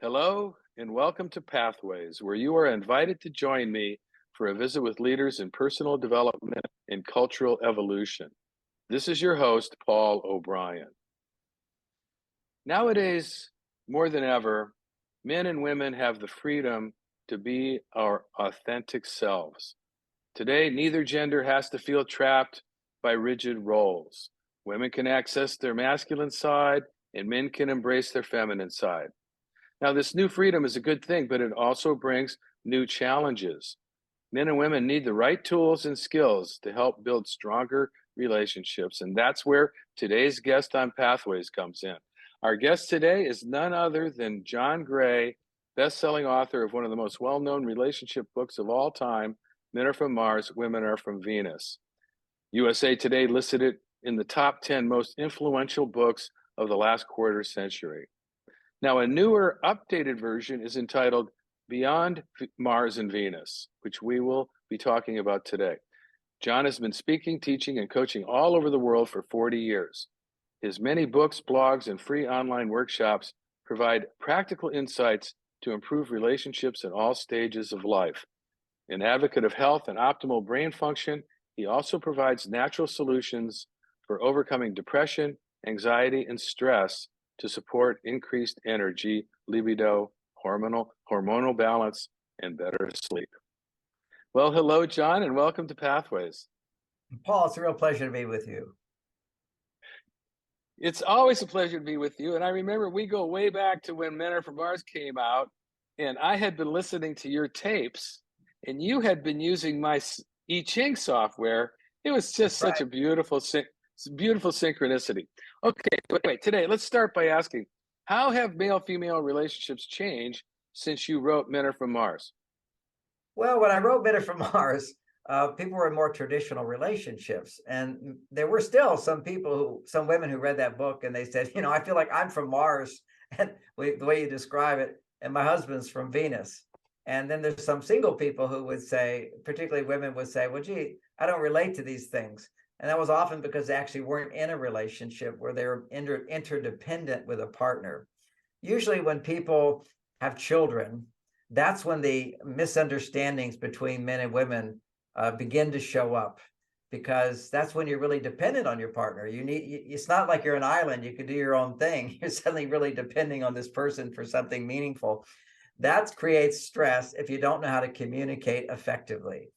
Hello, and welcome to Pathways, where you are invited to join me for a visit with leaders in personal development and cultural evolution. This is your host, Paul O'Brien. Nowadays, more than ever, men and women have the freedom to be our authentic selves. Today, neither gender has to feel trapped by rigid roles. Women can access their masculine side, and men can embrace their feminine side. Now, this new freedom is a good thing, but it also brings new challenges. Men and women need the right tools and skills to help build stronger relationships. And that's where today's guest on Pathways comes in. Our guest today is none other than John Gray, best-selling author of one of the most well-known relationship books of all time, Men Are From Mars, Women Are From Venus. USA Today listed it in the top 10 most influential books of the last quarter century. Now, a newer, updated version is entitled Beyond Mars and Venus, which we will be talking about today. John has been speaking, teaching, and coaching all over the world for 40 years. His many books, blogs, and free online workshops provide practical insights to improve relationships in all stages of life. An advocate of health and optimal brain function, he also provides natural solutions for overcoming depression, anxiety, and stress to support increased energy, libido, hormonal balance, and better sleep. Well, hello, John, and welcome to Pathways. Paul, it's a real pleasure to be with you. It's always a pleasure to be with you. And I remember we go way back to when Men Are From Mars came out, and I had been listening to your tapes, and you had been using my I Ching software. It was just such a beautiful synchronicity. Okay, but anyway, today let's start by asking, how have male-female relationships changed since you wrote Men Are From Mars? Well, when I wrote Men Are From Mars, people were in more traditional relationships. And there were still some women who read that book and they said, I feel like I'm from Mars, and the way you describe it, and my husband's from Venus. And then there's some single people who would say, particularly women would say, well, gee, I don't relate to these things. And that was often because they actually weren't in a relationship where they were interdependent with a partner. Usually when people have children, that's when the misunderstandings between men and women begin to show up, because that's when you're really dependent on your partner. It's not like you're an island, you can do your own thing. You're suddenly really depending on this person for something meaningful. That creates stress if you don't know how to communicate effectively.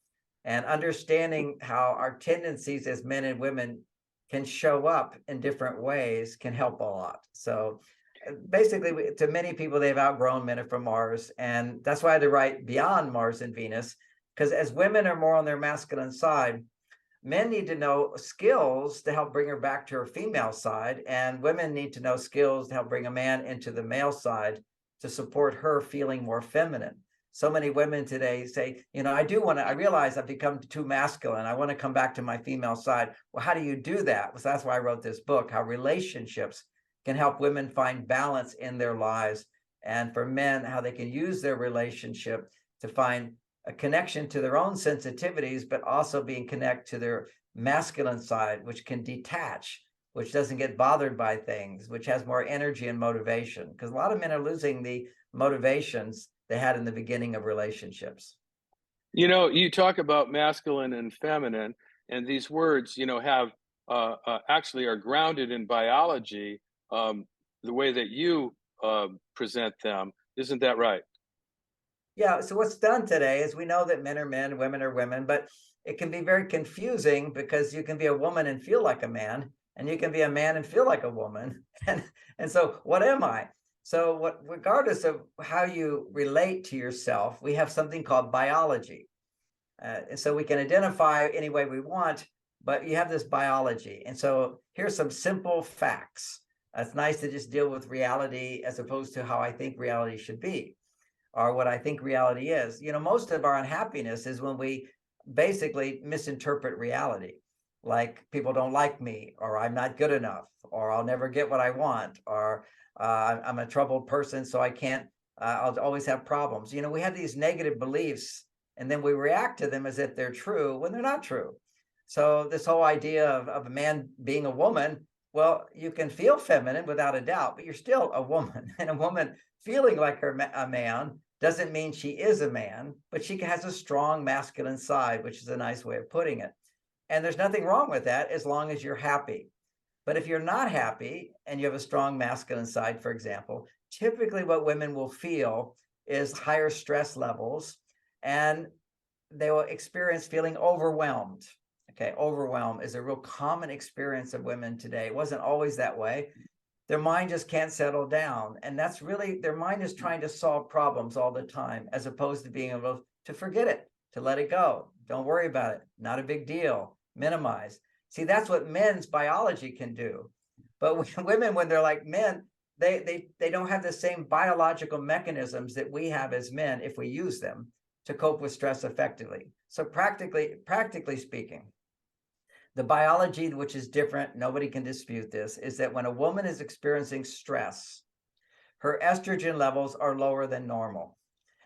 And understanding how our tendencies as men and women can show up in different ways can help a lot. So basically, to many people, they've outgrown Men Are From Mars. And that's why I had to write Beyond Mars and Venus, because as women are more on their masculine side, men need to know skills to help bring her back to her female side. And women need to know skills to help bring a man into the male side to support her feeling more feminine. So many women today say, I realize I've become too masculine. I want to come back to my female side. Well, how do you do that? So that's why I wrote this book, How Relationships Can Help Women Find Balance in Their Lives, and for men, how they can use their relationship to find a connection to their own sensitivities, but also being connected to their masculine side, which can detach, which doesn't get bothered by things, which has more energy and motivation. Because a lot of men are losing the motivations they had in the beginning of relationships. You talk about masculine and feminine, and these words, have actually are grounded in biology, the way that you present them. Isn't that right? Yeah, so what's done today is we know that men are men, women are women, but it can be very confusing because you can be a woman and feel like a man, and you can be a man and feel like a woman. And so what am I? So regardless of how you relate to yourself, we have something called biology. And so we can identify any way we want, but you have this biology. And so here's some simple facts. It's nice to just deal with reality as opposed to how I think reality should be, or what I think reality is. Most of our unhappiness is when we basically misinterpret reality. Like, people don't like me, or I'm not good enough, or I'll never get what I want, or I'm a troubled person, so I can't, I'll always have problems. We have these negative beliefs, and then we react to them as if they're true when they're not true. So this whole idea of a man being a woman, Well, you can feel feminine without a doubt, but you're still a woman. And a woman feeling like a man doesn't mean she is a man, but she has a strong masculine side, which is a nice way of putting it. And there's nothing wrong with that as long as you're happy. But if you're not happy and you have a strong masculine side, for example, typically what women will feel is higher stress levels, and they will experience feeling overwhelmed. Okay, overwhelm is a real common experience of women today. It wasn't always that way. Their mind just can't settle down. And that's really, their mind is trying to solve problems all the time, as opposed to being able to forget it, to let it go. Don't worry about it. Not a big deal. Minimize. See, that's what men's biology can do. But women, when they're like men, they don't have the same biological mechanisms that we have as men if we use them to cope with stress effectively. So practically speaking, the biology, which is different, nobody can dispute this, is that when a woman is experiencing stress, her estrogen levels are lower than normal.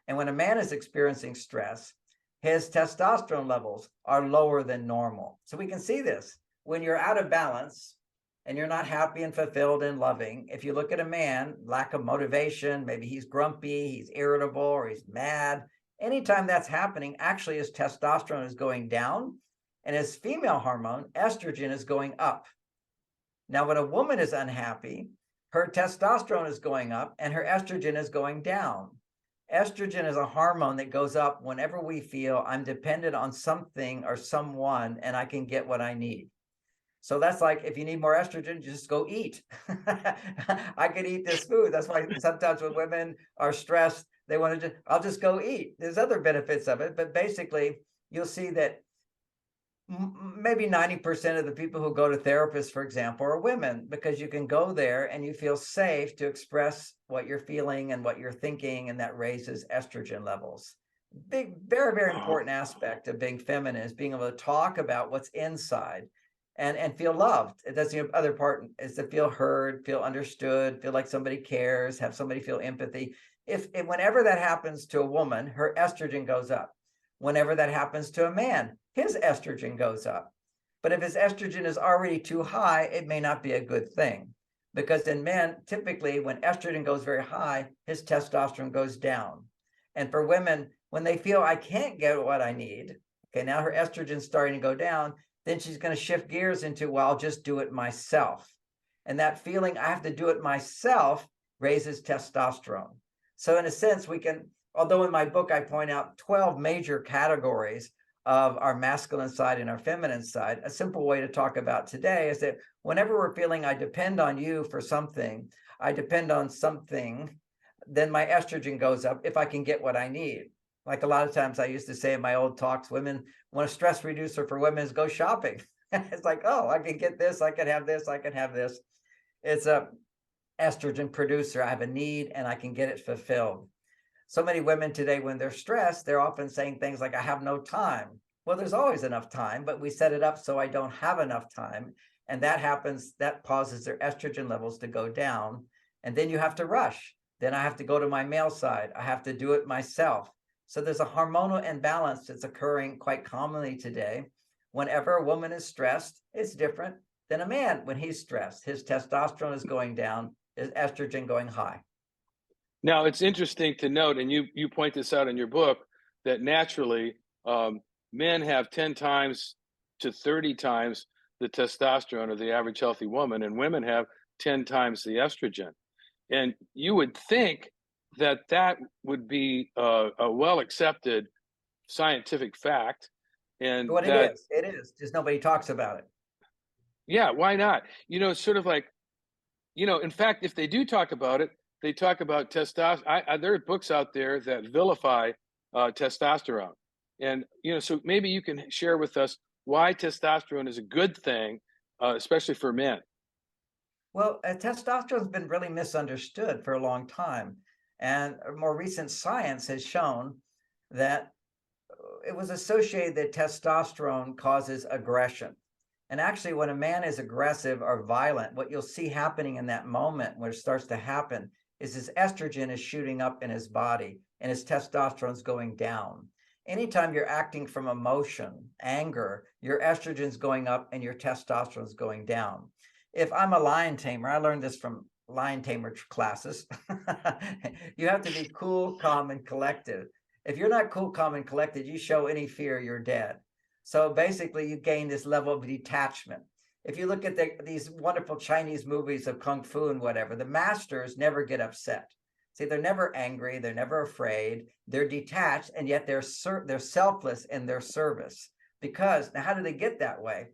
And when a man is experiencing stress, his testosterone levels are lower than normal. So we can see this. When you're out of balance and you're not happy and fulfilled and loving, if you look at a man, lack of motivation, maybe he's grumpy, he's irritable, or he's mad, anytime that's happening, actually his testosterone is going down and his female hormone, estrogen, is going up. Now, when a woman is unhappy, her testosterone is going up and her estrogen is going down. Estrogen is a hormone that goes up whenever we feel I'm dependent on something or someone and I can get what I need. So that's like, if you need more estrogen, just go eat. I could eat this food. That's why sometimes when women are stressed, they want to I'll just go eat. There's other benefits of it, but basically you'll see that maybe 90% of the people who go to therapists, for example, are women, because you can go there and you feel safe to express what you're feeling and what you're thinking, and that raises estrogen levels. Big, very, very important aspect of being feminine is being able to talk about what's inside and feel loved. That's the other part, is to feel heard, feel understood, feel like somebody cares, have somebody feel empathy. If whenever that happens to a woman, her estrogen goes up. Whenever that happens to a man, his estrogen goes up. But if his estrogen is already too high, it may not be a good thing. Because in men, typically when estrogen goes very high, his testosterone goes down. And for women, when they feel I can't get what I need, okay, now her estrogen's starting to go down, then she's going to shift gears into, well, I'll just do it myself. And that feeling I have to do it myself raises testosterone. So in a sense, we can, although in my book I point out 12 major categories of our masculine side and our feminine side, a simple way to talk about today is that whenever we're feeling I depend on you for something, I depend on something, then my estrogen goes up if I can get what I need. Like a lot of times I used to say in my old talks, women, when a stress reducer for women is go shopping. It's like, oh, I can get this, I can have this, I can have this. It's a estrogen producer. I have a need and I can get it fulfilled. So many women today, when they're stressed, they're often saying things like, I have no time. Well, there's always enough time, but we set it up so I don't have enough time. And that happens, that causes their estrogen levels to go down. And then you have to rush. Then I have to go to my male side. I have to do it myself. So there's a hormonal imbalance that's occurring quite commonly today. Whenever a woman is stressed, it's different than a man when he's stressed. His testosterone is going down, his estrogen going high. Now, it's interesting to note, and you point this out in your book, that naturally men have 10 times to 30 times the testosterone of the average healthy woman, and women have 10 times the estrogen. And you would think that that would be a well accepted scientific fact, and What that, it is, just nobody talks about it. yeah, why not? It's sort of like, in fact, if they do talk about it, they talk about testosterone. There are books out there that vilify testosterone, and so maybe you can share with us why testosterone is a good thing, especially for men. Well, testosterone's been really misunderstood for a long time. And more recent science has shown that it was associated that testosterone causes aggression. And actually, when a man is aggressive or violent, what you'll see happening in that moment when it starts to happen is his estrogen is shooting up in his body and his testosterone's going down. Anytime you're acting from emotion, anger, your estrogen's going up and your testosterone's going down. if I'm a lion tamer, I learned this from lion tamer classes. You have to be cool, calm, and collected. If you're not cool, calm, and collected, you show any fear, you're dead. So basically, you gain this level of detachment. If you look at these wonderful Chinese movies of kung fu and whatever, the masters never get upset. See, they're never angry, they're never afraid, they're detached, and yet they're selfless in their service. Because now, how do they get that way?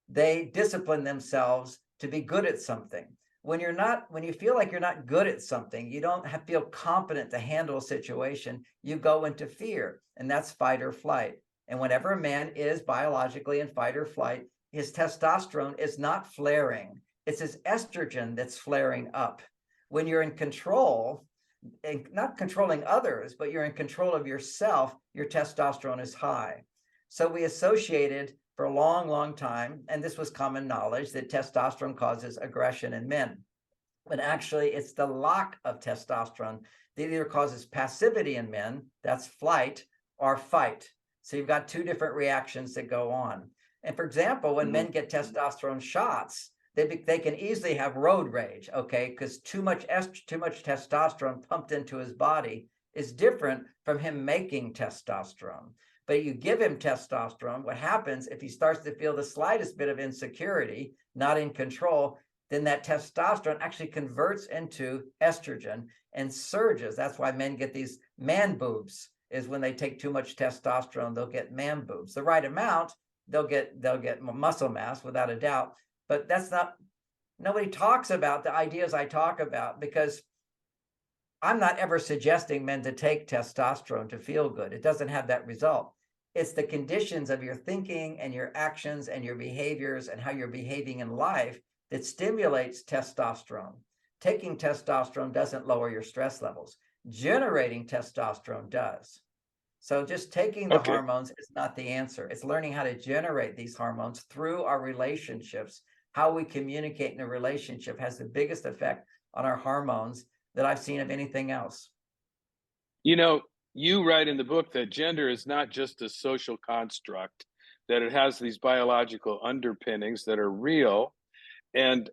They discipline themselves to be good at something. When you feel like you're not good at something, you don't feel competent to handle a situation, you go into fear, and that's fight or flight. And whenever a man is biologically in fight or flight, his testosterone is not flaring. It's his estrogen that's flaring up. When you're in control, and not controlling others, but you're in control of yourself, your testosterone is high. So we associated for a long, long time, and this was common knowledge, that testosterone causes aggression in men. But actually, it's the lack of testosterone that either causes passivity in men, that's flight, or fight. So you've got two different reactions that go on. And for example, when men get testosterone shots, they can easily have road rage, okay? Because too much testosterone pumped into his body is different from him making testosterone. But you give him testosterone, what happens if he starts to feel the slightest bit of insecurity, not in control, then that testosterone actually converts into estrogen and surges. That's why men get these man boobs, is when they take too much testosterone, they'll get man boobs. The right amount, they'll get muscle mass without a doubt. But that's not, nobody talks about the ideas I talk about, because I'm not ever suggesting men to take testosterone to feel good. It doesn't have that result. It's the conditions of your thinking and your actions and your behaviors and how you're behaving in life that stimulates testosterone. Taking testosterone doesn't lower your stress levels. Generating testosterone does. So just taking the Okay. hormones is not the answer. It's learning how to generate these hormones through our relationships. How we communicate in a relationship has the biggest effect on our hormones that I've seen of anything else. You know, you write in the book that gender is not just a social construct, that it has these biological underpinnings that are real. And,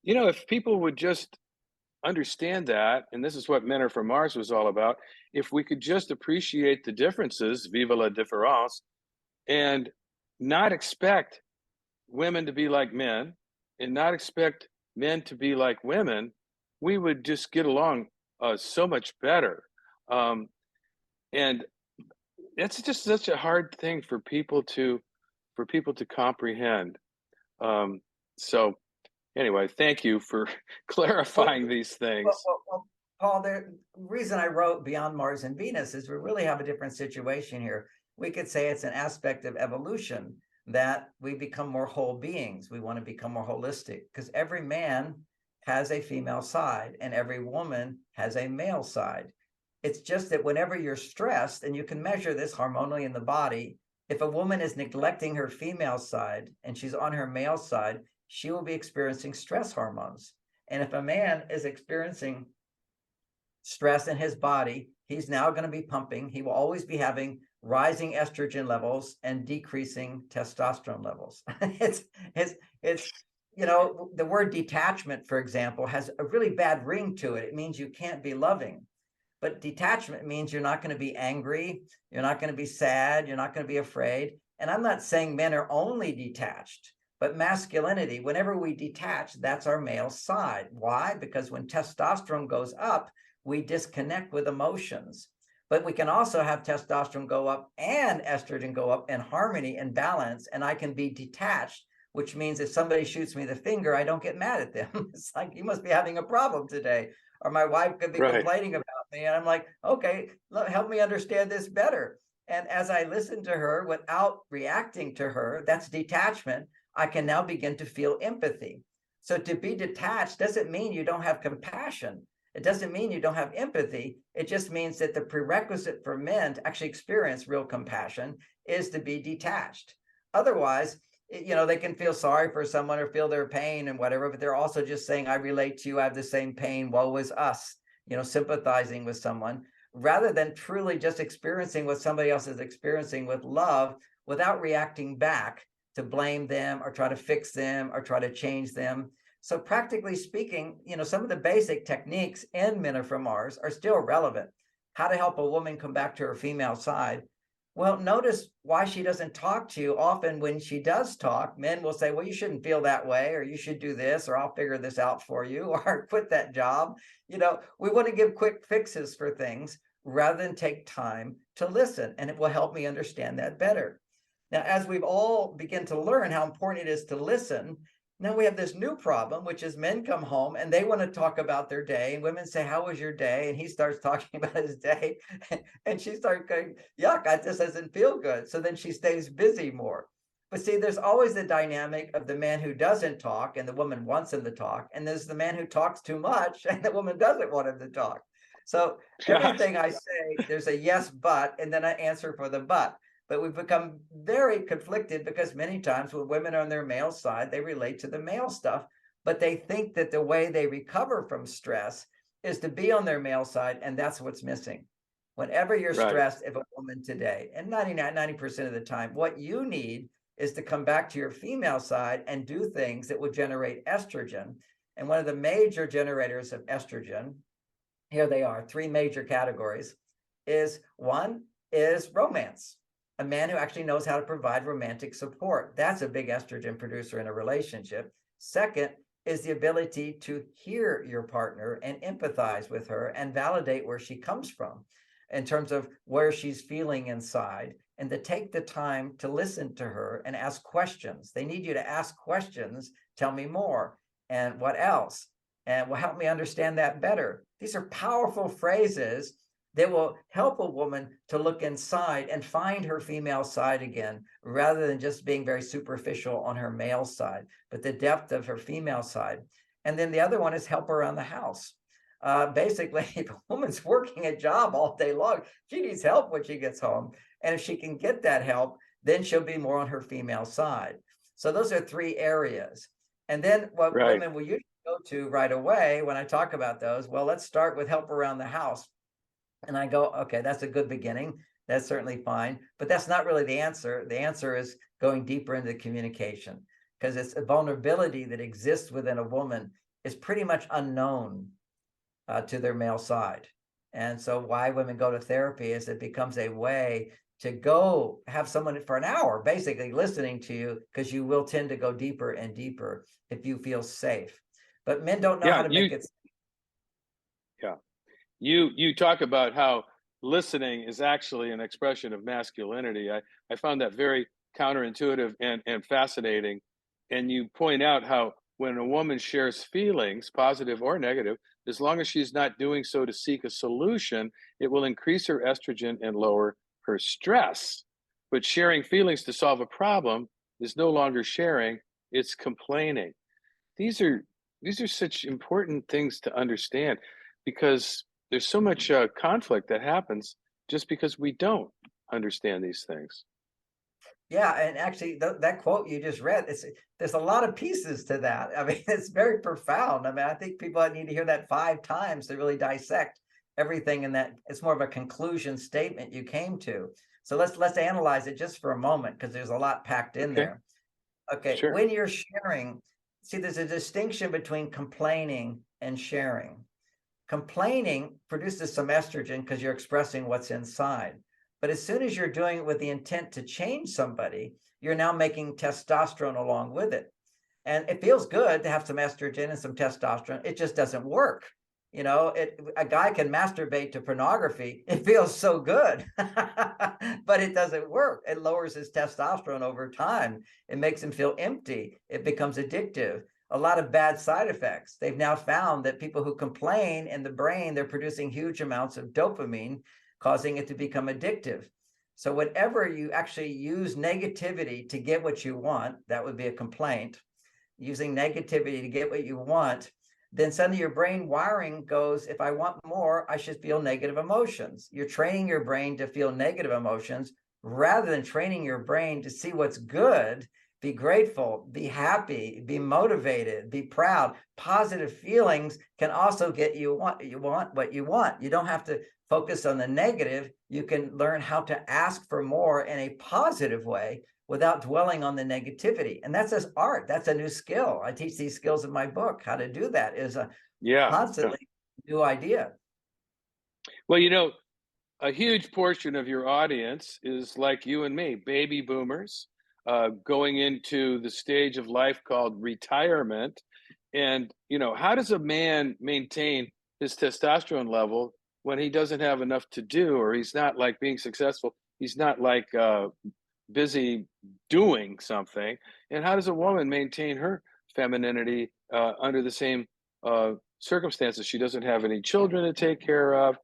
if people would just understand that, and this is what Men Are From Mars was all about, if we could just appreciate the differences, vive la différence, and not expect women to be like men and not expect men to be like women, we would just get along so much better. Um, and it's just such a hard thing for people to comprehend. Um, so anyway, thank you for Well, clarifying these well, things. well, well, Paul, the reason I wrote Beyond Mars and Venus is we really have a different situation here. We could say it's an aspect of evolution that we become more whole beings. We want to become more holistic, because every man has a female side and every woman has a male side. It's just that whenever you're stressed, and you can measure this hormonally in the body, if a woman is neglecting her female side and she's on her male side, she will be experiencing stress hormones. And if a man is experiencing stress in his body, he's now going to be pumping. He will always be having rising estrogen levels and decreasing testosterone levels. it's the word detachment, for example, has a really bad ring to it. It means you can't be loving. But detachment means you're not going to be angry, you're not going to be sad, you're not going to be afraid. And I'm not saying men are only detached, but masculinity, whenever we detach, that's our male side. Why? Because when testosterone goes up, we disconnect with emotions. But we can also have testosterone go up and estrogen go up in harmony and balance, and I can be detached, which means if somebody shoots me the finger, I don't get mad at them. It's like, you must be having a problem today. Or my wife could be Right. complaining about me, and I'm like, okay, help me understand this better. And as I listen to her without reacting to her, that's detachment. I can now begin to feel empathy. So to be detached doesn't mean you don't have compassion. It doesn't mean you don't have empathy. It just means that the prerequisite for men to actually experience real compassion is to be detached. Otherwise, they can feel sorry for someone or feel their pain and whatever, but they're also just saying, I relate to you, I have the same pain, woe is us, sympathizing with someone, rather than truly just experiencing what somebody else is experiencing with love without reacting back. to blame them or try to fix them or try to change them. So practically speaking, some of the basic techniques in Men Are From Mars are still relevant. How to help a woman come back to her female side. Well, notice why she doesn't talk to you. Often when she does talk, men will say, well, you shouldn't feel that way, or you should do this, or I'll figure this out for you, or quit that job. We want to give quick fixes for things rather than take time to listen, and it will help me understand that better. Now, as we've all begin to learn how important it is to listen, now we have this new problem, which is men come home and they want to talk about their day. And women say, how was your day? And he starts talking about his day. And she starts going, yuck, this doesn't feel good. So then she stays busy more. But see, there's always the dynamic of the man who doesn't talk and the woman wants him to talk. And there's the man who talks too much and the woman doesn't want him to talk. So Yes. everything I say, there's a yes, but, and then I answer for the but. But we've become very conflicted because many times when women are on their male side, they relate to the male stuff, but they think that the way they recover from stress is to be on their male side, and that's what's missing. Whenever you're Right. stressed, if a woman today, and 90% of the time, what you need is to come back to your female side and do things that will generate estrogen. And one of the major generators of estrogen, here they are, three major categories, is one is romance. A man who actually knows how to provide romantic support. That's a big estrogen producer in a relationship. Second is the ability to hear your partner and empathize with her and validate where she comes from in terms of where she's feeling inside, and to take the time to listen to her and ask questions. They need you to ask questions. Tell me more. And what else? And will help me understand that better. These are powerful phrases that will help a woman to look inside and find her female side again, rather than just being very superficial on her male side, but the depth of her female side. And then the other one is help around the house. Basically, if a woman's working a job all day long, she needs help when she gets home. And if she can get that help, then she'll be more on her female side. So those are three areas. And then what Right. women will usually go to right away when I talk about those, well, let's start with help around the house. And I go, okay, that's a good beginning. That's certainly fine. But that's not really the answer. The answer is going deeper into the communication, because it's a vulnerability that exists within a woman is pretty much unknown to their male side. And so why women go to therapy is it becomes a way to go have someone for an hour basically listening to you, because you will tend to go deeper and deeper if you feel safe. But men don't know how Yeah. to make it. Yeah. You talk about how listening is actually an expression of masculinity. I found that very counterintuitive and fascinating. And you point out how when a woman shares feelings, positive or negative, as long as she's not doing so to seek a solution, it will increase her estrogen and lower her stress. But sharing feelings to solve a problem is no longer sharing, it's complaining. These are these are such important things to understand, because there's so much conflict that happens just because we don't understand these things. Yeah, and actually, that quote you just read, there's a lot of pieces to that. I mean, it's very profound. I mean, I think people need to hear that 5 times to really dissect everything in that. It's more of a conclusion statement you came to. So let's analyze it just for a moment, because there's a lot packed in Okay, there. Okay, sure. when you're sharing, see, there's a distinction between complaining and sharing. Complaining produces some estrogen because you're expressing what's inside. But as soon as you're doing it with the intent to change somebody, you're now making testosterone along with it. And it feels good to have some estrogen and some testosterone. It just doesn't work. A guy can masturbate to pornography. It feels so good, but it doesn't work. It lowers his testosterone over time. It makes him feel empty. It becomes addictive. A lot of bad side effects. They've now found that people who complain in the brain, they're producing huge amounts of dopamine, causing it to become addictive. So whenever you actually use negativity to get what you want, that would be a complaint. Using negativity to get what you want, then suddenly your brain wiring goes, if I want more, I should feel negative emotions. You're training your brain to feel negative emotions rather than training your brain to see what's good, be grateful, be happy, be motivated, be proud. Positive feelings can also get you what you want. You don't have to focus on the negative. You can learn how to ask for more in a positive way, without dwelling on the negativity. And that's an art. That's a new skill. I teach these skills in my book. How to do that is a Yeah. Yeah. constantly new idea. Well, a huge portion of your audience is like you and me, baby boomers, going into the stage of life called retirement. And, how does a man maintain his testosterone level when he doesn't have enough to do, or he's not like being successful? He's not like busy doing something. And how does a woman maintain her femininity under the same circumstances? She doesn't have any children to take care of.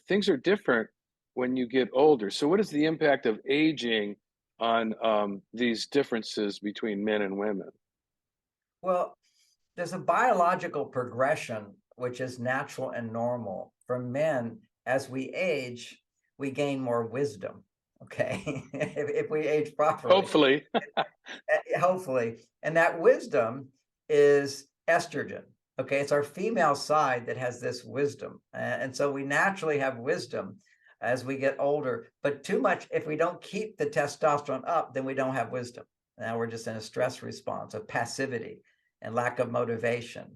Things are different when you get older. So, what is the impact of aging on these differences between men and women? Well, there's a biological progression which is natural and normal. For men, as we age, we gain more wisdom. Okay, if we age properly, Hopefully. hopefully, and that wisdom is estrogen. Okay, it's our female side that has this wisdom, and so we naturally have wisdom as we get older. But too much, if we don't keep the testosterone up, then we don't have wisdom. Now we're just in a stress response of passivity and lack of motivation.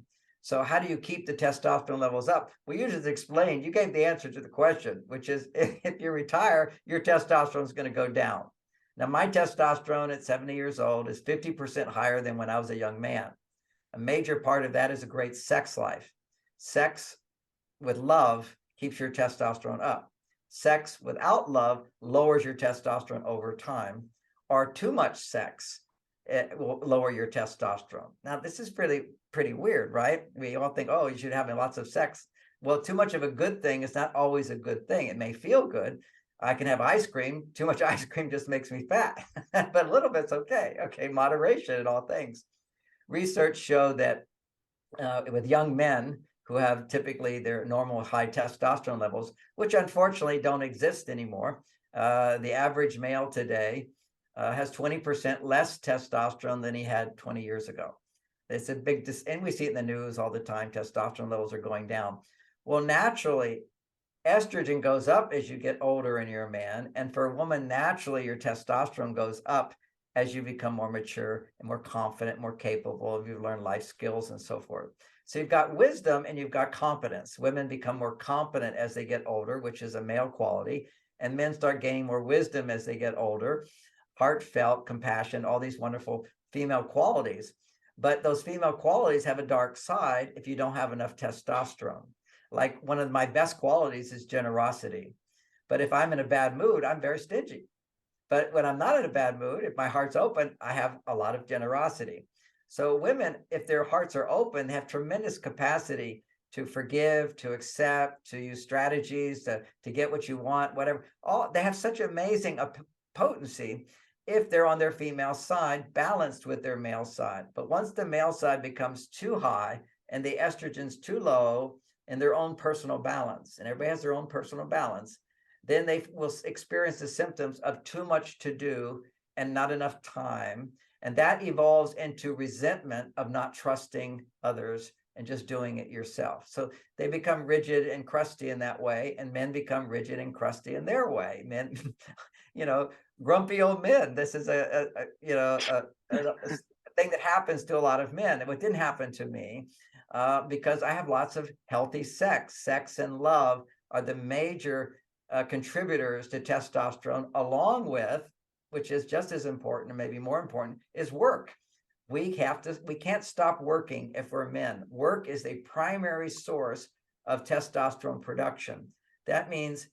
So how do you keep the testosterone levels up? We usually explain, you gave the answer to the question, which is if you retire, your testosterone is going to go down. Now, my testosterone at 70 years old is 50% higher than when I was a young man. A major part of that is a great sex life. Sex with love keeps your testosterone up. Sex without love lowers your testosterone over time, or too much sex, it will lower your testosterone. Now, this is pretty weird, right? We all think, oh, you should have lots of sex. Well, too much of a good thing is not always a good thing. It may feel good. I can have ice cream. Too much ice cream just makes me fat, but a little bit's okay. Okay, moderation in all things. Research showed that with young men who have typically their normal high testosterone levels, which unfortunately don't exist anymore, the average male today has 20% less testosterone than he had 20 years ago. It's a big, and we see it in the news all the time, testosterone levels are going down. Well, naturally, estrogen goes up as you get older and you're a man. And for a woman, naturally, your testosterone goes up as you become more mature and more confident, more capable, you've learned life skills and so forth. So you've got wisdom and you've got competence. Women become more competent as they get older, which is a male quality, and men start gaining more wisdom as they get older, heartfelt, compassion, all these wonderful female qualities. But those female qualities have a dark side if you don't have enough testosterone. Like one of my best qualities is generosity. But if I'm in a bad mood, I'm very stingy. But when I'm not in a bad mood, if my heart's open, I have a lot of generosity. So women, if their hearts are open, they have tremendous capacity to forgive, to accept, to use strategies to get what you want, whatever. All they have such amazing potency if they're on their female side, balanced with their male side. But once the male side becomes too high and the estrogen's too low in their own personal balance, and everybody has their own personal balance, then they will experience the symptoms of too much to do and not enough time. And that evolves into resentment of not trusting others and just doing it yourself. So they become rigid and crusty in that way, and men become rigid and crusty in their way. Men, grumpy old men. This is a thing that happens to a lot of men. And what didn't happen to me, because I have lots of healthy sex. Sex and love are the major contributors to testosterone, along with, which is just as important, or maybe more important, is work. We can't stop working if we're men. Work is a primary source of testosterone production. That means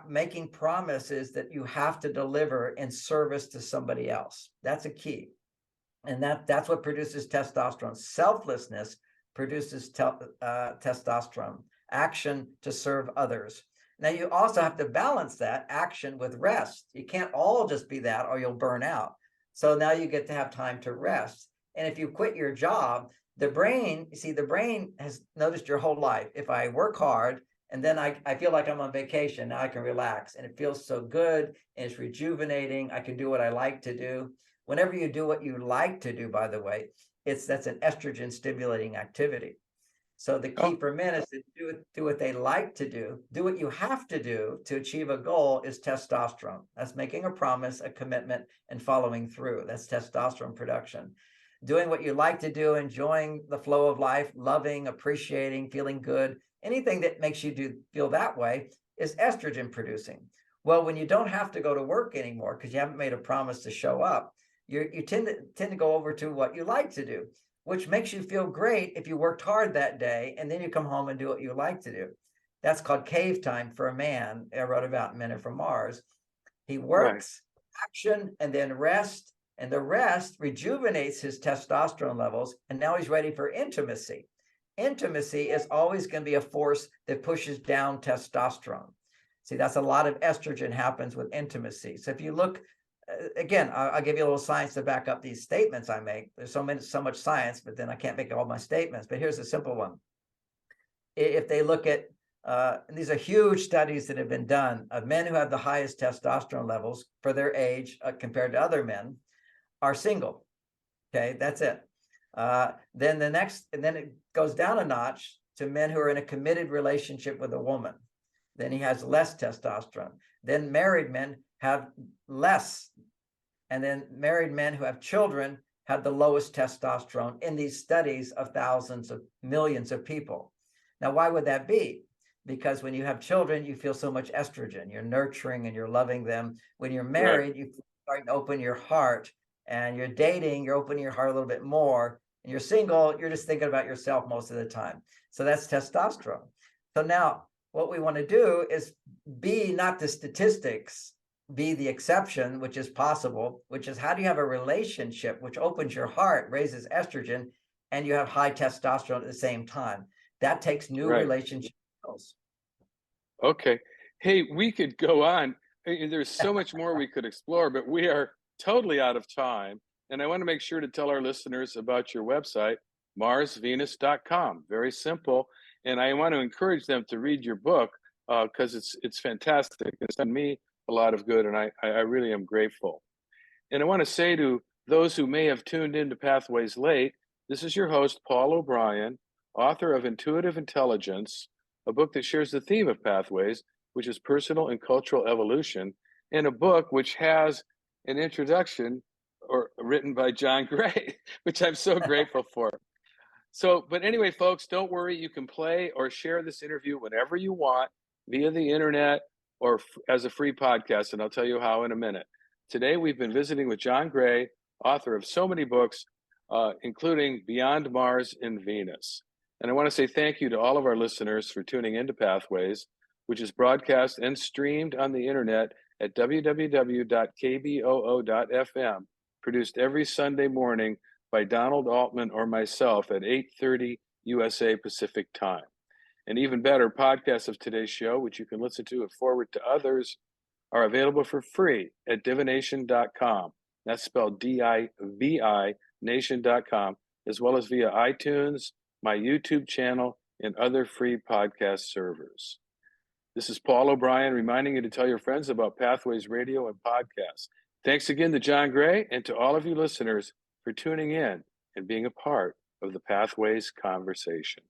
making promises that you have to deliver in service to somebody else. That's a key. And that's what produces testosterone. Selflessness produces testosterone, action to serve others. Now, you also have to balance that action with rest. You can't all just be that or you'll burn out. So now you get to have time to rest. And if you quit your job, the brain has noticed your whole life. If I work hard and then I feel like I'm on vacation, now I can relax. And it feels so good and it's rejuvenating. I can do what I like to do. Whenever you do what you like to do, by the way, that's an estrogen stimulating activity. So the key Oh, for men is to do what they like to do. Do what you have to do to achieve a goal is testosterone. That's making a promise, a commitment, and following through. That's testosterone production. Doing what you like to do, enjoying the flow of life, loving, appreciating, feeling good, anything that makes you feel that way is estrogen producing. Well, when you don't have to go to work anymore because you haven't made a promise to show up, you tend to go over to what you like to do, which makes you feel great if you worked hard that day and then you come home and do what you like to do. That's called cave time for a man. I wrote about Men Are From Mars. He right, works, action, and then rest. And the rest rejuvenates his testosterone levels. And now he's ready for intimacy. Intimacy is always going to be a force that pushes down testosterone. See, that's a lot of estrogen happens with intimacy. So if you look, again, I'll give you a little science to back up these statements I make. There's so much science, but then I can't make all my statements. But here's a simple one. If they look at, these are huge studies that have been done of men who have the highest testosterone levels for their age compared to other men are single. Okay, that's it. Then it goes down a notch to men who are in a committed relationship with a woman. Then he has less testosterone. Then married men have less. And then married men who have children have the lowest testosterone in these studies of thousands of millions of people. Now, why would that be? Because when you have children, you feel so much estrogen. You're nurturing and you're loving them. When you're right. married, you start to open your heart, and you're dating, you're opening your heart a little bit more. And you're single, you're just thinking about yourself most of the time. So that's testosterone. So now what we want to do is be not the statistics, be the exception, which is possible, which is how do you have a relationship which opens your heart, raises estrogen, and you have high testosterone at the same time. That takes new Right. relationship skills. Okay. Hey, we could go on. There's so much more we could explore, but we are totally out of time. And I want to make sure to tell our listeners about your website, marsvenus.com. Very simple. And I want to encourage them to read your book because it's fantastic. It's done me a lot of good, and I really am grateful. And I want to say to those who may have tuned into Pathways late, this is your host, Paul O'Brien, author of Intuitive Intelligence, a book that shares the theme of pathways, which is personal and cultural evolution, and a book which has an introduction or written by John Gray, which I'm so grateful for. So, but anyway, folks, don't worry. You can play or share this interview whenever you want via the internet or as a free podcast. And I'll tell you how in a minute. Today, we've been visiting with John Gray, author of so many books, including Beyond Mars and Venus. And I want to say thank you to all of our listeners for tuning into Pathways, which is broadcast and streamed on the internet at www.kboo.fm, produced every Sunday morning by Donald Altman or myself at 8:30 USA Pacific Time. And even better, podcasts of today's show, which you can listen to and forward to others, are available for free at divination.com. That's spelled DIVI nation.com, as well as via iTunes, my YouTube channel, and other free podcast servers. This is Paul O'Brien reminding you to tell your friends about Pathways Radio and podcasts. Thanks again to John Gray and to all of you listeners for tuning in and being a part of the Pathways conversation.